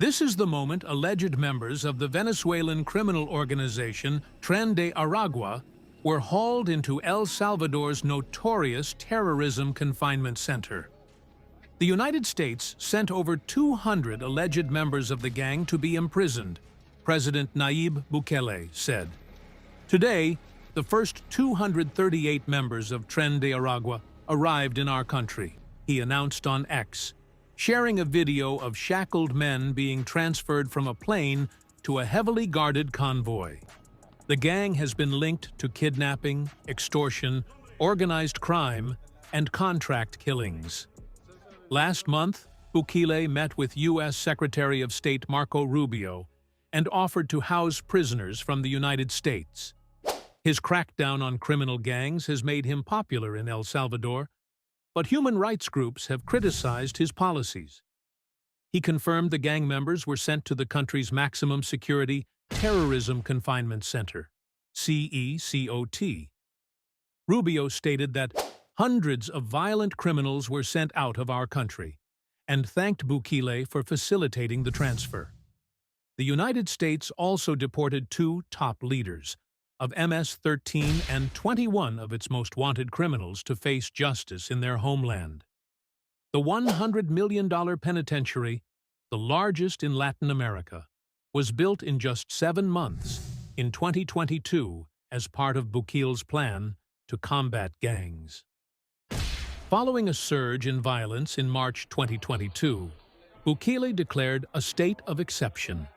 This is the moment alleged members of the Venezuelan criminal organization Tren de Aragua were hauled into El Salvador's notorious terrorism confinement center. The United States sent over 200 alleged members of the gang to be imprisoned, President Nayib Bukele said. Today, the first 238 members of Tren de Aragua arrived in our country, he announced on X, sharing a video of shackled men being transferred from a plane to a heavily guarded convoy. The gang has been linked to kidnapping, extortion, organized crime, and contract killings. Last month, Bukele met with U.S. Secretary of State Marco Rubio and offered to house prisoners from the United States. His crackdown on criminal gangs has made him popular in El Salvador, but human rights groups have criticized his policies. He confirmed the gang members were sent to the country's maximum security terrorism confinement center, CECOT. Rubio stated that hundreds of violent criminals were sent out of our country and thanked Bukele for facilitating the transfer. The United States also deported 2 top leaders of MS-13 and 21 of its most wanted criminals to face justice in their homeland. The $100 million penitentiary, the largest in Latin America, was built in just 7 months in 2022 as part of Bukele's plan to combat gangs. Following a surge in violence in March 2022, Bukele declared a state of exception,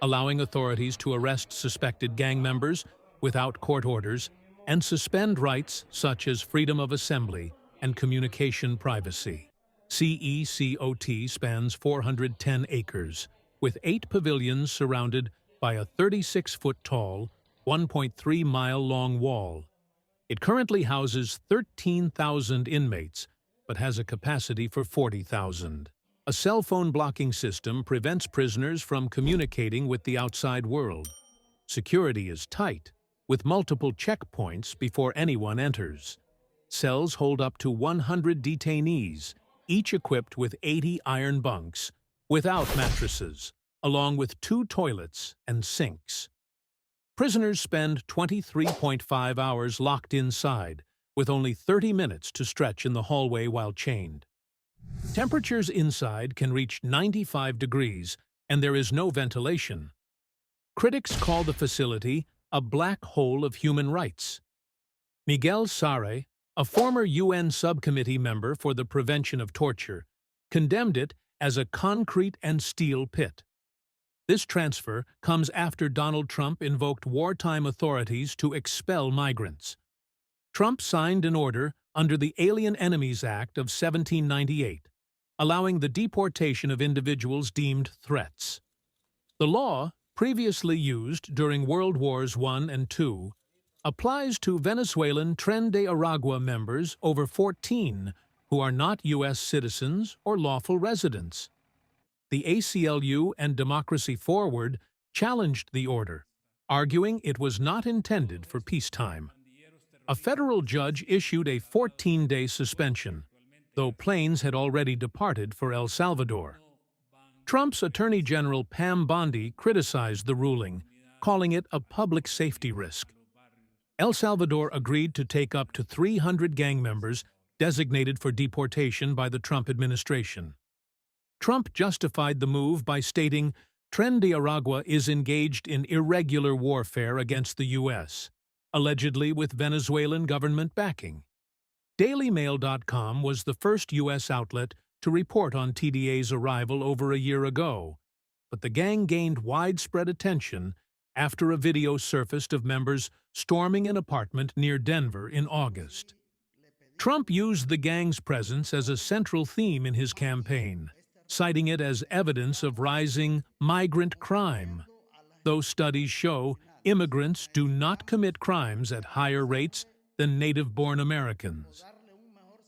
allowing authorities to arrest suspected gang members without court orders and suspend rights such as freedom of assembly and communication privacy. CECOT spans 410 acres, with 8 pavilions surrounded by a 36-foot-tall, 1.3-mile-long wall. It currently houses 13,000 inmates, but has a capacity for 40,000. A cell phone blocking system prevents prisoners from communicating with the outside world. Security is tight, with multiple checkpoints before anyone enters. Cells hold up to 100 detainees, each equipped with 80 iron bunks, without mattresses, along with 2 toilets and sinks. Prisoners spend 23.5 hours locked inside, with only 30 minutes to stretch in the hallway while chained. Temperatures inside can reach 95 degrees, and there is no ventilation. Critics call the facility a black hole of human rights. Miguel Sarre, a former UN subcommittee member for the prevention of torture, condemned it as a concrete and steel pit. This transfer comes after Donald Trump invoked wartime authorities to expel migrants. Trump signed an order under the Alien Enemies Act of 1798, allowing the deportation of individuals deemed threats. The law, previously used during World Wars I and II, applies to Venezuelan Tren de Aragua members over 14 who are not U.S. citizens or lawful residents. The ACLU and Democracy Forward challenged the order, arguing it was not intended for peacetime. A federal judge issued a 14-day suspension, though planes had already departed for El Salvador. Trump's Attorney General Pam Bondi criticized the ruling, calling it a public safety risk. El Salvador agreed to take up to 300 gang members designated for deportation by the Trump administration. Trump justified the move by stating Tren de Aragua is engaged in irregular warfare against the U.S., allegedly with Venezuelan government backing. DailyMail.com was the first U.S. outlet to report on TDA's arrival over a year ago, but the gang gained widespread attention after a video surfaced of members storming an apartment near Denver in August. Trump used the gang's presence as a central theme in his campaign, citing it as evidence of rising migrant crime, though studies show immigrants do not commit crimes at higher rates than native-born Americans.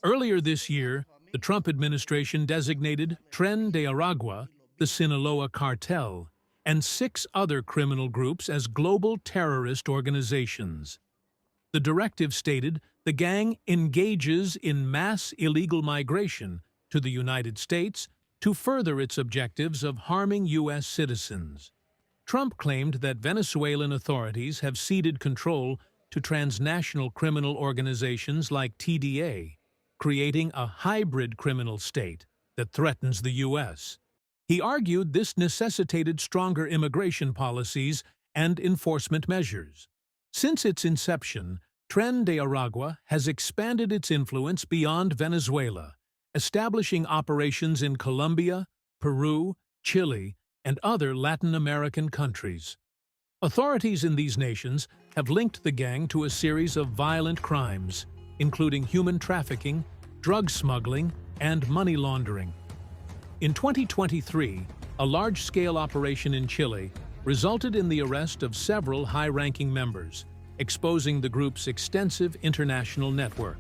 Earlier this year, the Trump administration designated Tren de Aragua, the Sinaloa cartel, and 6 other criminal groups as global terrorist organizations. The directive stated the gang engages in mass illegal migration to the United States to further its objectives of harming U.S. citizens. Trump claimed that Venezuelan authorities have ceded control to transnational criminal organizations like TDA, creating a hybrid criminal state that threatens the U.S. He argued this necessitated stronger immigration policies and enforcement measures. Since its inception, Tren de Aragua has expanded its influence beyond Venezuela, establishing operations in Colombia, Peru, Chile, and other Latin American countries. Authorities in these nations have linked the gang to a series of violent crimes, including human trafficking, drug smuggling, and money laundering. In 2023, a large-scale operation in Chile resulted in the arrest of several high-ranking members, exposing the group's extensive international network.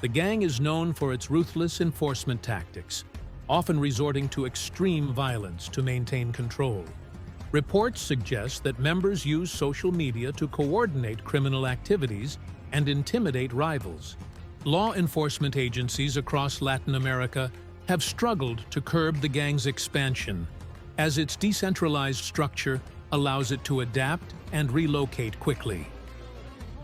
The gang is known for its ruthless enforcement tactics, often resorting to extreme violence to maintain control. Reports suggest that members use social media to coordinate criminal activities and intimidate rivals. Law enforcement agencies across Latin America have struggled to curb the gang's expansion, as its decentralized structure allows it to adapt and relocate quickly.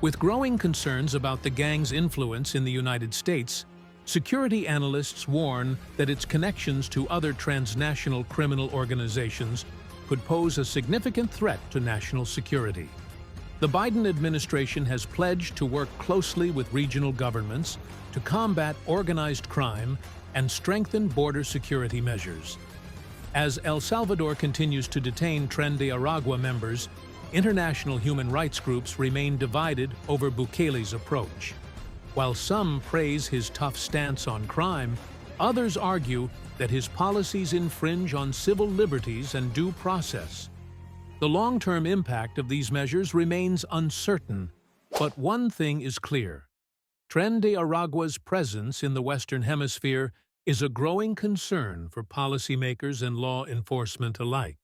With growing concerns about the gang's influence in the United States, security analysts warn that its connections to other transnational criminal organizations could pose a significant threat to national security. The Biden administration has pledged to work closely with regional governments to combat organized crime and strengthen border security measures. As El Salvador continues to detain Tren de Aragua members, international human rights groups remain divided over Bukele's approach. While some praise his tough stance on crime, others argue that his policies infringe on civil liberties and due process. The long-term impact of these measures remains uncertain, but one thing is clear. Tren de Aragua's presence in the Western Hemisphere is a growing concern for policymakers and law enforcement alike.